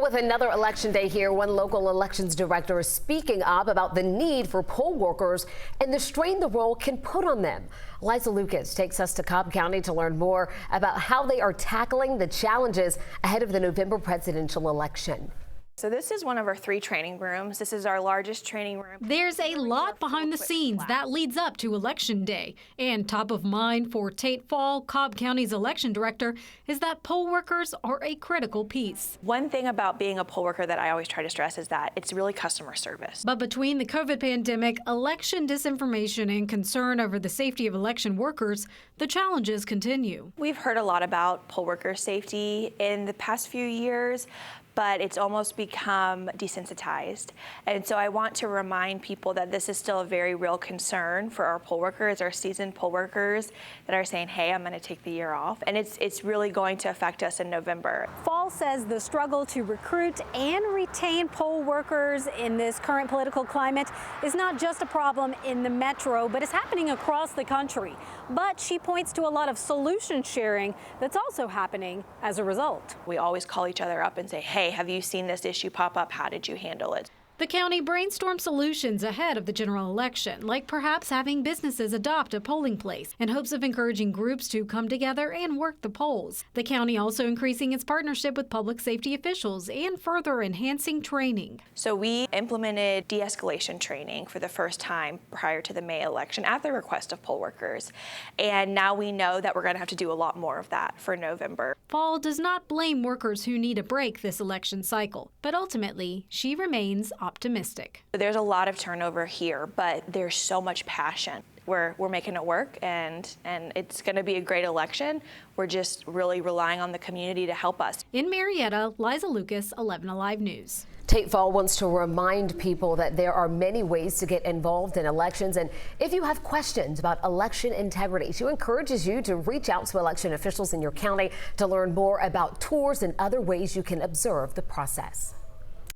With another election day here, one local elections director is speaking up about the need for poll workers and the strain the role can put on them. Liza Lucas takes us to Cobb County to learn more about how they are tackling the challenges ahead of the November presidential election. So this is one of our 3 training rooms. This is our largest training room. There's a lot behind the scenes that leads up to Election Day. And top of mind for Tate Fall, Cobb County's election director, is that poll workers are a critical piece. One thing about being a poll worker that I always try to stress is that it's really customer service. But between the COVID pandemic, election disinformation, and concern over the safety of election workers, the challenges continue. We've heard a lot about poll worker safety in the past few years, but it's almost become desensitized. And so I want to remind people that this is still a very real concern for our poll workers, our seasoned poll workers that are saying, hey, I'm going to take the year off. And it's really going to affect us in November. Fall says the struggle to recruit and retain poll workers in this current political climate is not just a problem in the metro, but it's happening across the country. But she points to a lot of solution sharing that's also happening as a result. We always call each other up and say, hey, have you seen this issue pop up? How did you handle it? The county brainstormed solutions ahead of the general election, like perhaps having businesses adopt a polling place in hopes of encouraging groups to come together and work the polls. The county also increasing its partnership with public safety officials and further enhancing training. So we implemented de-escalation training for the first time prior to the May election at the request of poll workers. And now we know that we're going to have to do a lot more of that for November. Fall does not blame workers who need a break this election cycle, but ultimately she remains optimistic. There's a lot of turnover here, but there's so much passion. We're making it work, and it's going to be a great election. We're just really relying on the community to help us. In Marietta, Liza Lucas, 11 Alive News. Tate Fall wants to remind people that there are many ways to get involved in elections, and if you have questions about election integrity, she encourages you to reach out to election officials in your county to learn more about tours and other ways you can observe the process.